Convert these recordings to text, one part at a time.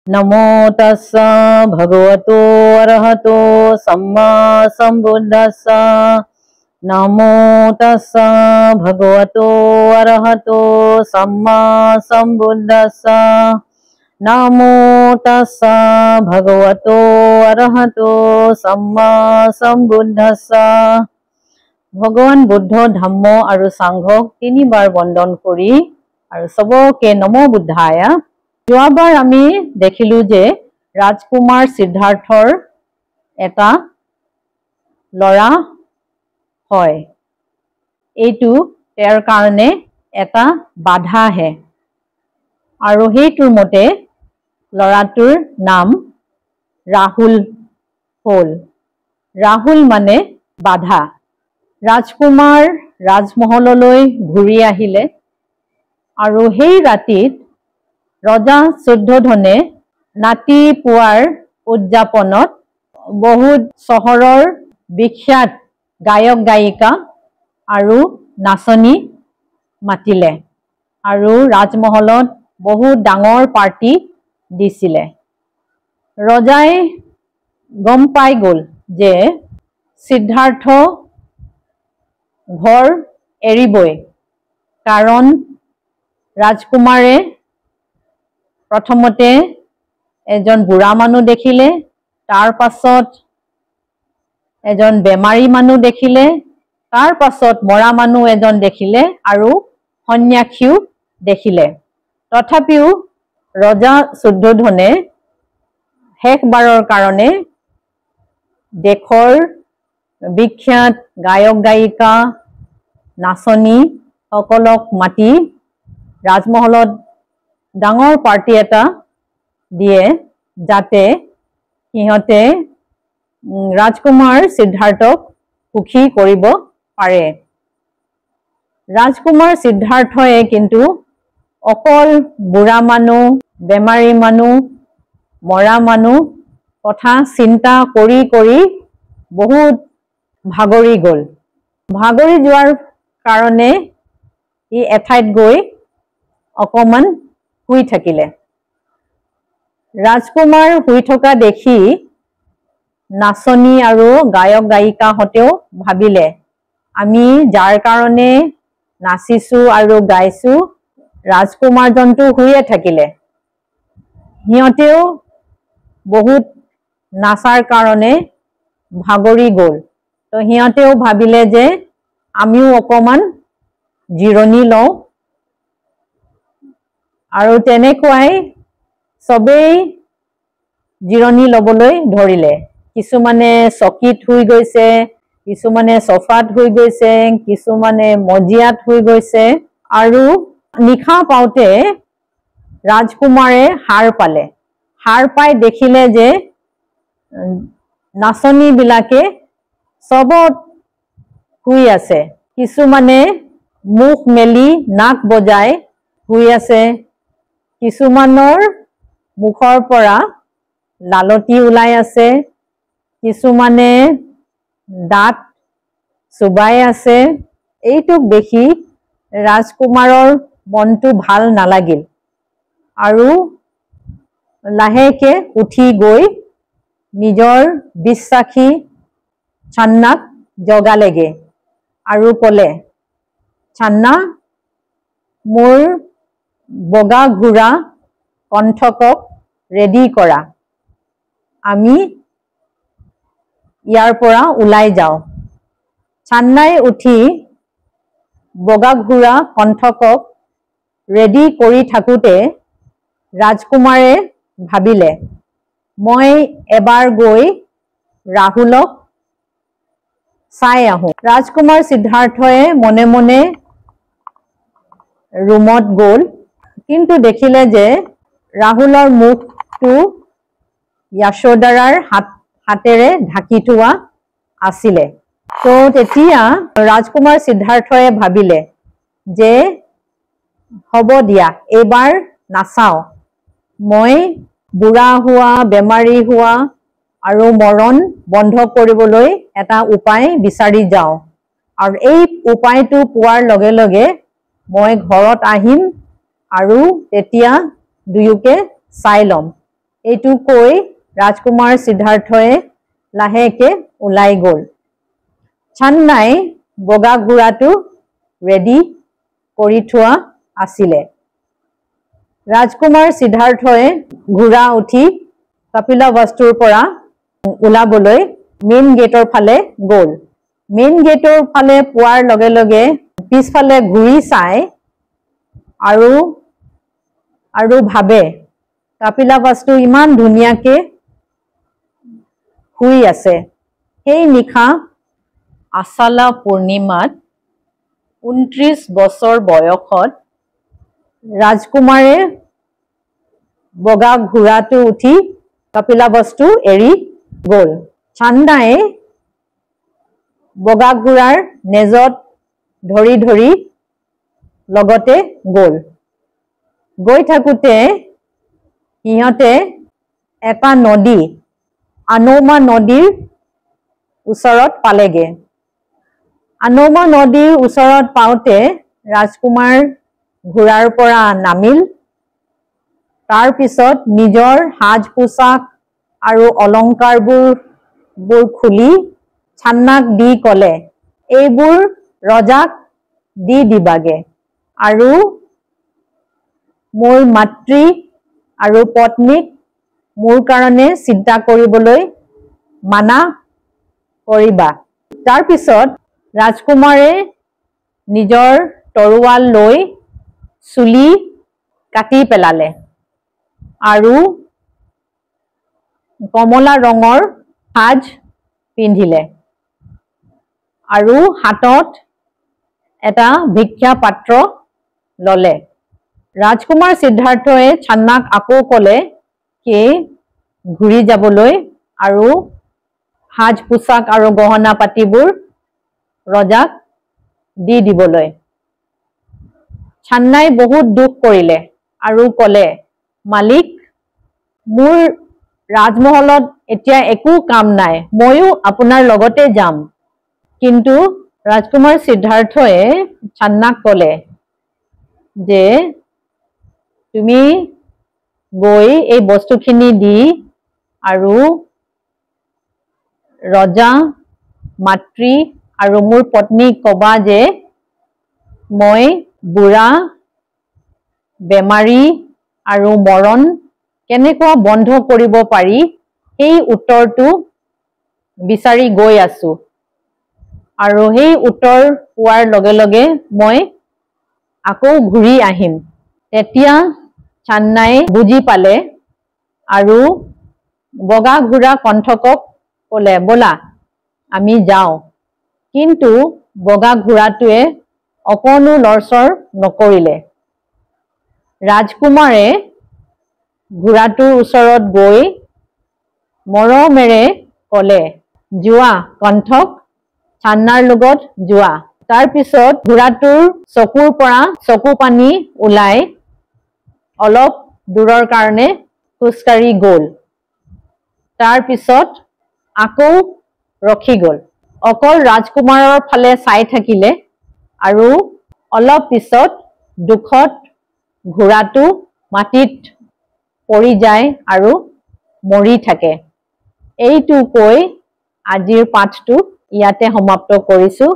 नमो तस्स भगवतो अरहतो सम्मा सम्बुद्धस्स नमो तस्स भगवतो अरहतो सम्मा सम्बुद्धस्स नमो तस्स भगवतो अरहतो सम्मा सम्बुद्धस्स भगवान बुद्ध धम्म और सांघक तीनिबार बंदन करी और सबके नमो बुद्धाय। जोवाबार आमी देखिलु जे राजकुमार सिद्धार्थर एटा लरा हय एटु तेर कारणे एटा बाधा है और हेतुर मते लराटुर नाम राहुल हल। राहुल माने बाधा। राजकुमार राजमहलলৈ घुरी आहिले और हेई रातित रजा शुद्धोधने नाती पुआर उद्यापनत बहुत सहरर विख्यात गायक गायिका और नाचनी मातिले और राजमहलत बहुत डांगर पार्टी दिसिले। रजाय गम पाई गल जे सिद्धार्थ घर एरिबई कारण राजकुमारे प्रथमते एजन बुढ़ा मानु देखिले तार पाছত एजन बेमारी मानु देखिले तार पाছত मरा मानु एजन देखिले आरु सन्यासीও देखिले। तथापिও रजा शुद्धोधने शेषबाৰৰ कारणे देशर विख्यात गायक गायिका नाचनी सकलक माति राजमहलत डांगर पार्टी एटा दिए जाते सिहते राजकुमार सिद्धार्थक सुखी करिब पारे। राजकुमार सिद्धार्थए किन्तु अकल बुढ़ा मानु बेमारी मानु मरा मानु कथा चिंता करी करी बहुत भागरी गल। भागरी जोৱাৰ कारणे इ एठाইত गई अकमान हुई থাকিলে। राजकुमार हुई थका देखि नाचनी और गायक गायिका हतेও भाबिले आमी जार कारणे नाचिसु और गाइसु राजकुमार जंतु हुए থাকিলে। हिहतेও बहुत नाचार कारणे भागरी गल। तो हिहतेও भाबिले जे आमिও अकमान जिरणी लওঁ और तेनेकुवाई सबेई जिरणी लबलै धरिले। किसुमाने चकीत हुई गइसे किसुमाने सोफात हुई गइसे किसुमाने मजियात हुई गइसे और निशा पाउते राजकुमारे हार पाले। हार पाई देखिले जे नाचनी बिलाके सबत हुई आसे किसुमाने मुख मेली नाक बजाय हुई आसे किसुमानर मुखर परा लालती उलाई आसे किसुमाने दाँत चुबाई आसे। एइटुक देखि राजकुमारर मनटु भाल नालागिल आरु लाहेके उठी गई निजर विश्वासी छान्नाक जगालेगे आरु कले छान्ना मोर बगा घुरा कण्ठকক रेडी करा आमी यार परा उलाई जाओ। छान्नाय उठी बगा घुरा कण्ठকক रेडी करी थाकुते राजकुमारे भाबिले मैं एबार गई राहुलक चाई आहूँ। राजकुमार सिद्धार्थए मने मने रूमत गल किन्तु देखिले जे राहुलर मुखटु यशोदारार हातेरे ढाकी थोआ आसिले। तो तेतिया राजकुमार सिद्धार्थए भाबिले जे हबो दिया एबार नाचाओ मैं बुढ़ा हुआ बेमारी हुआ और मरण बंध करिबोलै एटा उपाय बिचारि जाओ और एई उपायटु पुआर लगे लगे मैं घरत आहिम आरु तेतिया दुयुके चाई लम। এইটো কৈ ৰাজকুমাৰ সিদ্ধাৰ্থয়ে লাহেকে ওলাই গ'ল। চান্নাই বগা ঘোঁৰাটো ৰেডি কৰি থোৱা আছিলে। ৰাজকুমাৰ সিদ্ধাৰ্থয়ে ঘোঁৰা উঠি কপিলাবস্তুৰ পৰা ওলাবলৈ মেইন গেটৰ ফালে গ'ল। মেইন গেটৰ ফালে পোৱাৰ লগে লগে পিছফালে ঘূৰি চাই আৰু ভাবে কপিলাবস্তু ইমান ধুনীয়াকে শুই আছে। সেই নিশা আছালা পূৰ্ণিমাত 29 বছৰ বয়সত ৰাজকুমাৰে বগা ঘোঁৰাটো উঠি কপিলাবস্তু এৰি গ'ল। চান্নাই বগা ঘোঁৰাৰ নেজত ধৰি ধৰি লগতে গ'ল। গৈ থাকোতে সিহঁতে এটা নদী, আনৌমা নদীৰ ওচৰত পালেগে। আনৌমা নদীৰ ওচৰত পাওঁতে ৰাজকুমাৰ ঘোঁৰাৰ পৰা নামিল। তাৰ পিছত নিজৰ সাজ পোছাক আৰু অলংকাৰবোৰ খুলি চান্নাক দি ক'লে, এইবোৰ ৰজাক দি দিবাগে আৰু মোৰ মাতৃ আৰু পত্নীক মোৰ কাৰণে চিন্তা কৰিবলৈ মানা কৰিবা। তাৰ পিছত ৰাজকুমাৰে নিজৰ তৰোৱাল লৈ চুলি কাটি পেলালে আৰু কমলা ৰঙৰ সাজ পিন্ধিলে আৰু হাতত এটা ভিক্ষা পাত্ৰ ললে। ৰাজকুমাৰ সিদ্ধাৰ্থয়ে চান্নাক আকৌ ক'লে কি ঘূৰি যাবলৈ আৰু সাজ পোছাক আৰু গহনা পাতিবোৰ ৰজাক দি দিবলৈ। চান্নাই বহুত দুখ কৰিলে আৰু ক'লে, মালিক, মোৰ ৰাজমহলত এতিয়া একো কাম নাই, ময়ো আপোনাৰ লগতে যাম। কিন্তু ৰাজকুমাৰ সিদ্ধাৰ্থয়ে চান্নাক ক'লে যে তুমি গৈ এই বস্তুখিনি দি আৰু ৰজা, মাতৃ আৰু মোৰ পত্নীক ক'বা যে মই বুঢ়া, বেমাৰী আৰু মৰণ কেনেকুৱা বন্ধ কৰিব পাৰি সেই উত্তৰটো বিচাৰি গৈ আছো আৰু সেই উত্তৰ পোৱাৰ লগে লগে মই আকৌ ঘূৰি আহিম। তেতিয়া চান্নাই বুজি পালে আৰু বগা ঘোঁৰা কণ্ঠকক ক'লে, ব'লা আমি যাওঁ। কিন্তু বগা ঘোঁৰাটোৱে অকণো লৰচৰ নকৰিলে। ৰাজকুমাৰে ঘোঁৰাটোৰ ওচৰত গৈ মৰমেৰে ক'লে, যোৱা কণ্ঠক, চান্নাৰ লগত যোৱা। তাৰ পিছত ঘোঁৰাটোৰ চকুৰ পৰা চকু পানী ওলাই অলপ দূৰৰ কাৰণে খোজকাঢ়ি গ'ল। তাৰ পিছত আকৌ ৰখি গ'ল। অকল ৰাজকুমাৰৰ ফালে চাই থাকিলে আৰু অলপ পিছত দুখত ঘোঁৰাটো মাটিত পৰি যায় আৰু মৰি থাকে। এইটো কৈ আজিৰ পাঠটো ইয়াতে সমাপ্ত কৰিছো।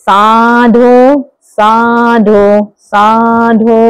সাধু সাধু সাধু।